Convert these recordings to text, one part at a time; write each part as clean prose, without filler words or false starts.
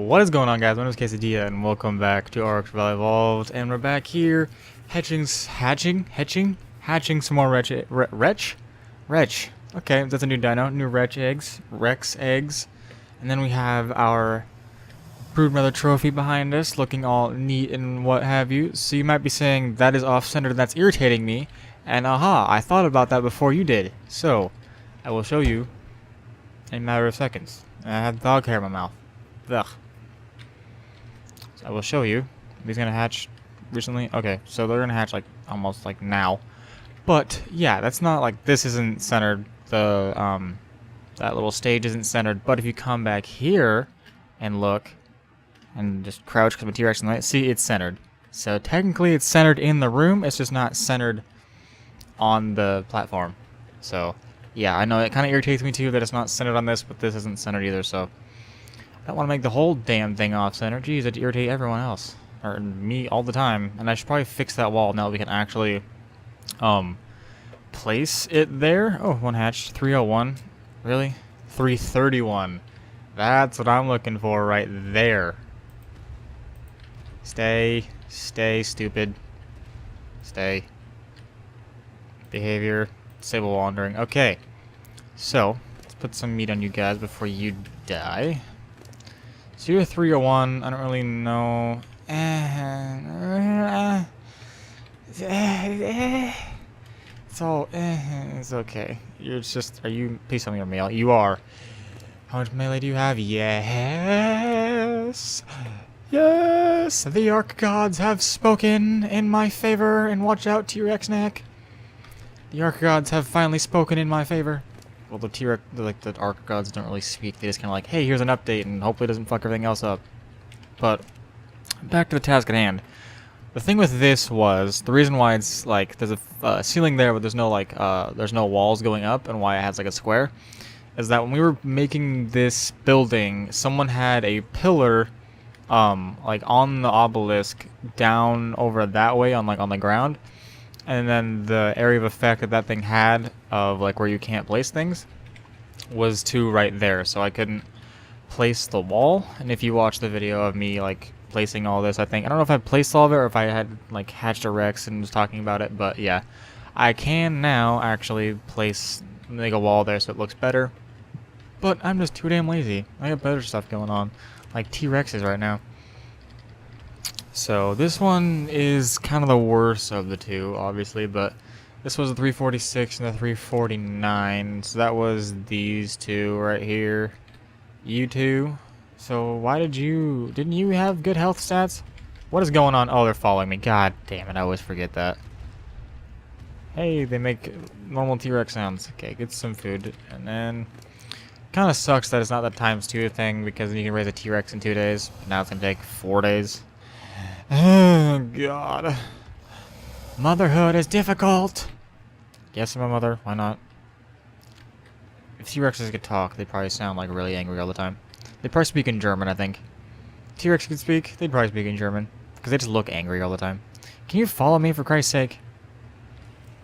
What is going on, guys? My name is Casey, and welcome back to Ark Survival Evolved, and we're back here hatching some more Wretch? Okay, that's a new dino, new Rex eggs, and then we have our Broodmother trophy behind us, looking all neat and what have you. So you might be saying that is off-center, that's irritating me, and aha, I thought about that before you did. So I will show you in a matter of seconds. I have dog hair in my mouth. Ugh. So I will show you. These gonna hatch recently. Okay, so they're gonna hatch like almost like now. But yeah, that's not like this isn't centered. The that little stage isn't centered. But if you come back here and look and just crouch because my T-Rex in the light, see it's centered. So technically it's centered in the room. It's just not centered on the platform. So yeah, I know it kind of irritates me too that it's not centered on this, but this isn't centered either. So I don't want to make the whole damn thing off-center. Jeez, that'd irritate everyone else. Or me all the time. And I should probably fix that wall now that we can actually place it there. Oh, one hatched. 301. Really? 331. That's what I'm looking for right there. Stay, stupid. Stay. Behavior. Disable wandering. Okay. So, let's put some meat on you guys before you die. So you're 301, I don't really know. It's all, it's okay. You're just, please tell me you're male. You are. How much melee do you have? Yes! Yes! The Ark Gods have spoken in my favor, and watch out, T-Rex neck. The Ark Gods have finally spoken in my favor. Well, the T-Rex, like the Ark Gods don't really speak. They just kind of like, hey, here's an update, and hopefully it doesn't fuck everything else up. But back to the task at hand. The thing with this was the reason why it's like there's a ceiling there, but there's no like there's no walls going up, and why it has like a square, is that when we were making this building, someone had a pillar, like on the obelisk down over that way on the ground. And then the area of effect that that thing had of like where you can't place things was to right there, so I couldn't place the wall. And if you watch the video of me like placing all this, I don't know if I placed all of it or if I had like hatched a Rex and was talking about it, but yeah, I can now actually make a wall there so it looks better. But I'm just too damn lazy. I got better stuff going on, like T-Rexes right now. So this one is kind of the worst of the two, obviously, but this was the 346 and the 349, so that was these two right here. You two. So why didn't you have good health stats? What is going on? Oh, they're following me. God damn it, I always forget that. Hey, they make normal T-Rex sounds. Okay, get some food. And then, kind of sucks that it's not the ×2 thing, because you can raise a T-Rex in 2 days, but now it's going to take 4 days. Oh, God. Motherhood is difficult. Yes, I'm a mother. Why not? If T-Rexes could talk, they'd probably sound like really angry all the time. They'd probably speak in German, I think. T-Rex could speak, they'd probably speak in German. Because they just look angry all the time. Can you follow me, for Christ's sake?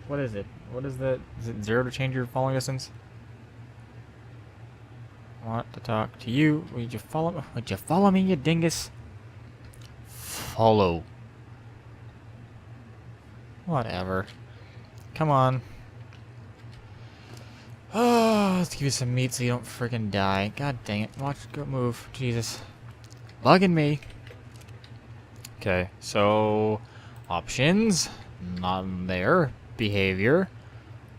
What is it? What is that? Is it 0 to change your following distance? I want to talk to you. Would you follow me, you dingus? Follow. Whatever. Come on. Oh, let's give you some meat so you don't freaking die. God dang it. Watch, go move. Jesus. Bugging me. Okay, so options. Not there. Behavior.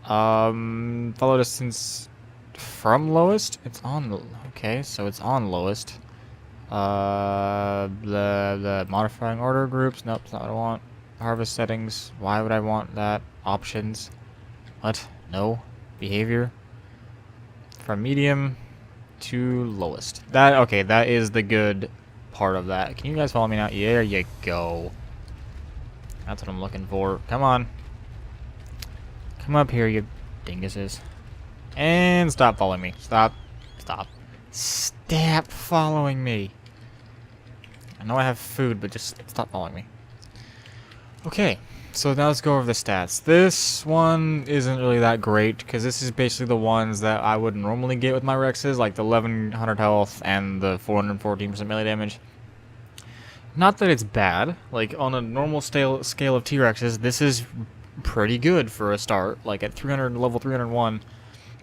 Follow distance from lowest. It's on. Okay, so it's on lowest. The modifying order groups. Nope, that's not what I want. Harvest settings. Why would I want that? Options. What? No. Behavior. From medium to lowest. Okay, that is the good part of that. Can you guys follow me now? Yeah, there you go. That's what I'm looking for. Come on. Come up here, you dinguses. And stop following me. Stop. Stop. Stop following me. I know I have food, but just stop following me. Okay, So now let's go over the stats. This one isn't really that great because this is basically the ones that I would normally get with my Rexes, like the 1100 health and the 414% melee damage. Not that it's bad. Like on a normal scale of T-Rexes, this is pretty good for a start. Like at level 301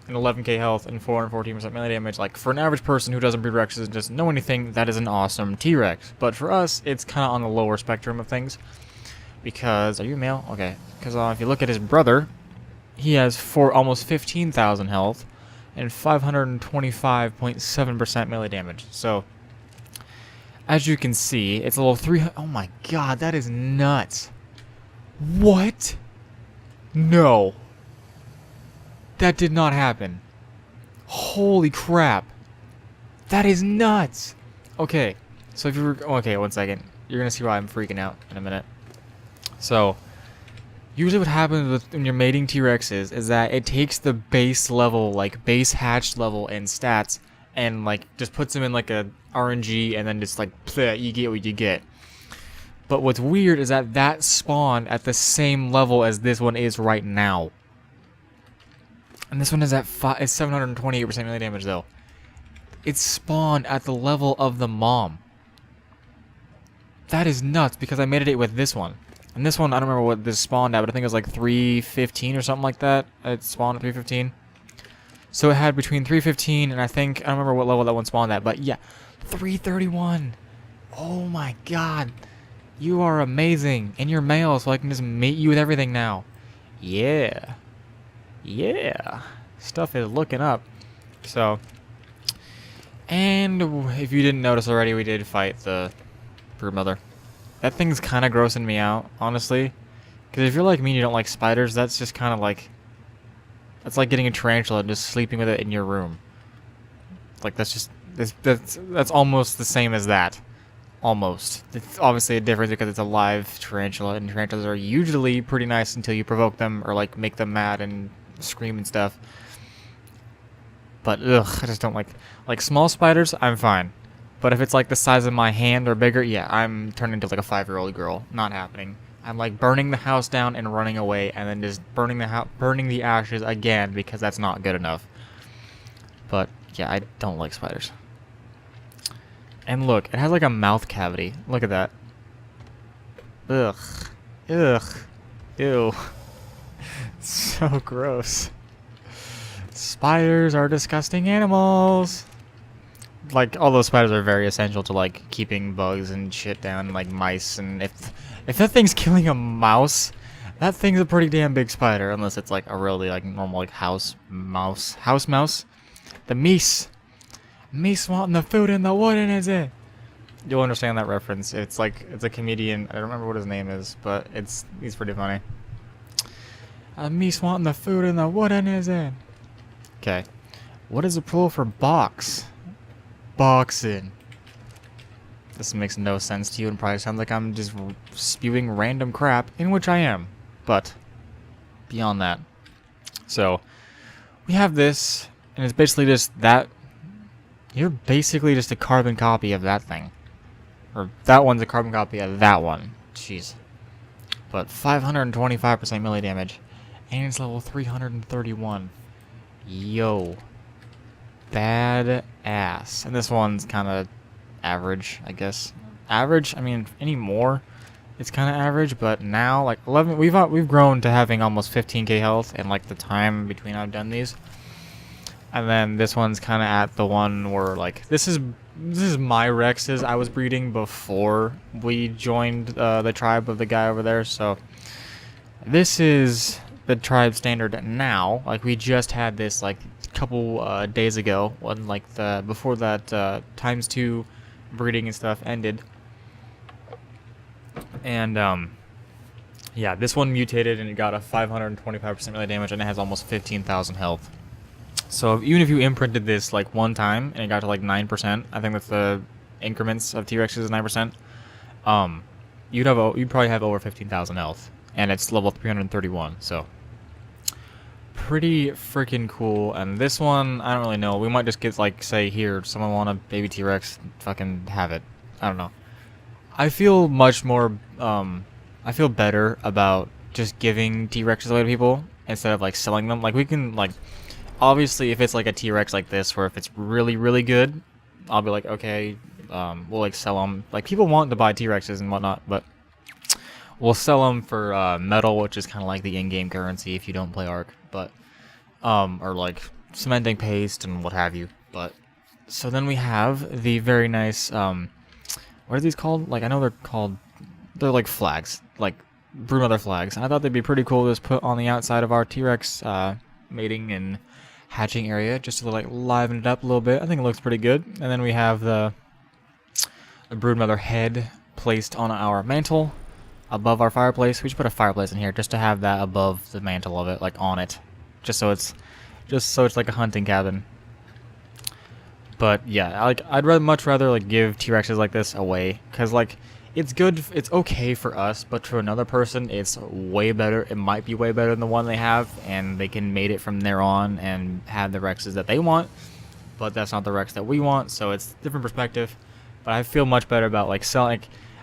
and 11k health and 414% melee damage. Like for an average person who doesn't breed Rexes and doesn't know anything, that is an awesome T-Rex. But for us, it's kind of on the lower spectrum of things. Because, are you male? Okay. Because if you look at his brother, he has almost 15,000 health and 525.7% melee damage. So, as you can see, it's a little 300. Oh my god, that is nuts. What? No. That did not happen. Holy crap. That is nuts. Okay. So if you were, okay, one second. You're going to see why I'm freaking out in a minute. So, usually what happens when you're mating T-Rexes is that it takes the base level, like base hatch level and stats, and like just puts them in like a RNG and then just like, bleh, you get what you get. But what's weird is that spawned at the same level as this one is right now. And this one is at 728% melee damage though. It spawned at the level of the mom. That is nuts because I made it with this one. And this one, I don't remember what this spawned at, but I think it was like 315 or something like that. It spawned at 315. So it had between 315 and I don't remember what level that one spawned at, but yeah, 331. Oh my god. You are amazing. And you're male, so I can just mate you with everything now. Yeah. Yeah. Stuff is looking up. So. And if you didn't notice already, we did fight the broodmother. That thing's kind of grossing me out, honestly. Because if you're like me and you don't like spiders, that's just kind of like... That's like getting a tarantula and just sleeping with it in your room. Like, that's just... That's almost the same as that. Almost. It's obviously a difference because it's a live tarantula, and tarantulas are usually pretty nice until you provoke them or, like, make them mad and scream and stuff. But, ugh, I just don't like... Like, small spiders, I'm fine. But if it's like the size of my hand or bigger, yeah, I'm turning into like a 5-year-old girl. Not happening. I'm like burning the house down and running away, and then just burning the ashes again because that's not good enough. But yeah, I don't like spiders. And look, it has like a mouth cavity. Look at that. Ugh. Ugh. Ew. So gross. Spiders are disgusting animals. Like, all those spiders are very essential to, like, keeping bugs and shit down, like mice, and if that thing's killing a mouse, that thing's a pretty damn big spider, unless it's, like, a really, like, normal, like, house mouse. The meese. Meese wanting the food in the wooden, is it? You'll understand that reference. It's, like, it's a comedian, I don't remember what his name is, but he's pretty funny. A meese wanting the food in the wooden, is it? Okay. What is the plural for box? Boxing. This makes no sense to you and probably sounds like I'm just spewing random crap, in which I am. But, beyond that. So, we have this, and it's basically just that. You're basically just a carbon copy of that thing. Or, that one's a carbon copy of that one. Jeez. But, 525% melee damage. And it's level 331. Yo. Bad ass. And this one's kind of average, I guess. Average? I mean, anymore, it's kind of average, but now, like, 11, we've grown to having almost 15k health in, like, the time between I've done these. And then this one's kind of at the one where, like, this is my Rexes I was breeding before we joined the tribe of the guy over there, so this is the tribe standard now. Like, we just had this, like, couple days ago when like before that ×2 breeding and stuff ended, and yeah, this one mutated and it got a 525% melee damage and it has almost 15,000 health. So even if you imprinted this like one time and it got to like 9%, I think with the increments of T-Rexes is 9%, you'd probably have over 15,000 health, and it's level 331. So pretty freaking cool. And this one, I don't really know. We might just get, like, say, here, someone want a baby T-Rex, fucking have it. I don't know. I feel much more, I feel better about just giving T-Rexes away to people instead of like selling them. Like we can like, obviously if it's like a T-Rex like this, where if it's really really good, I'll be like, okay, we'll like sell them. Like people want to buy T-Rexes and whatnot, but we'll sell them for metal, which is kind of like the in-game currency if you don't play Ark, but or like cementing paste and what have you. But so then we have the very nice what are these called? Like I know they're like flags, like broodmother flags, and I thought they'd be pretty cool to just put on the outside of our T-Rex mating and hatching area, just to like liven it up a little bit. I think it looks pretty good. And then we have the broodmother head placed on our mantle above our fireplace. We should put a fireplace in here just to have that above the mantle of it, like on it, just so it's like a hunting cabin. But yeah, I'd much rather like give T-Rexes like this away, because like it's good, it's okay for us, but to another person it's way better. It might be way better than the one they have, and they can mate it from there on and have the Rexes that they want, but that's not the Rex that we want, so it's a different perspective. But I feel much better about like selling.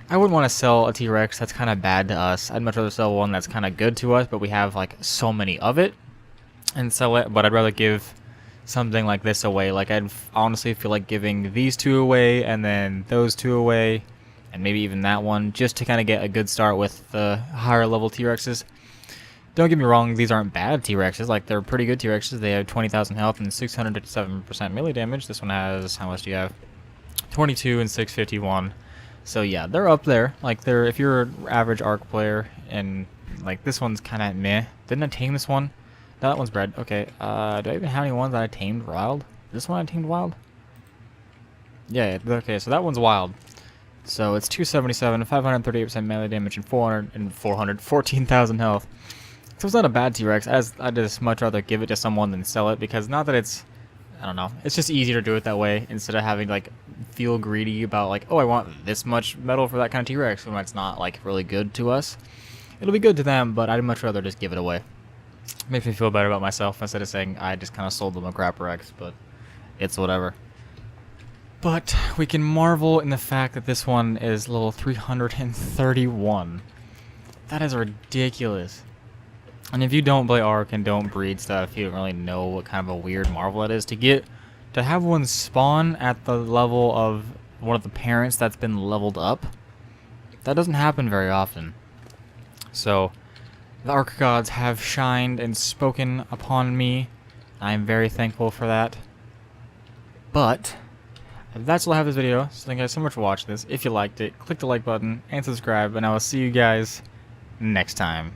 I wouldn't want to sell a T-Rex that's kind of bad to us. I'd much rather sell one that's kind of good to us, but we have like so many of it, and sell it. But I'd rather give something like this away. Like I'd honestly feel like giving these two away, and then those two away, and maybe even that one, just to kind of get a good start with the higher level T-Rexes. Don't get me wrong, these aren't bad T-Rexes. Like they're pretty good T-Rexes. They have 20,000 health and 657% melee damage. This one has, how much do you have? 22 and 651. So yeah, they're up there. Like they're, if you're an average Ark player, and like this one's kind of meh. Didn't I tame this one? No, that one's bred. Okay, do I even have any ones that I tamed wild? This one I tamed wild? Yeah, okay, so that one's wild. So it's 277, 538% melee damage, and 14,000 health. So it's not a bad T-Rex. I'd just much rather give it to someone than sell it, because not that it's, I don't know, it's just easier to do it that way instead of having like feel greedy about like, oh, I want this much metal for that kind of T-Rex when it's not like really good to us. It'll be good to them, but I'd much rather just give it away. Makes me feel better about myself instead of saying I just kind of sold them a crap Rex, but it's whatever. But we can marvel in the fact that this one is level 331. That is ridiculous. And if you don't play Ark and don't breed stuff, you don't really know what kind of a weird marvel that is to have one spawn at the level of one of the parents that's been leveled up. That doesn't happen very often. So the Ark gods have shined and spoken upon me. I am very thankful for that. But that's all I have this video. So thank you guys so much for watching this. If you liked it, click the like button and subscribe, and I will see you guys next time.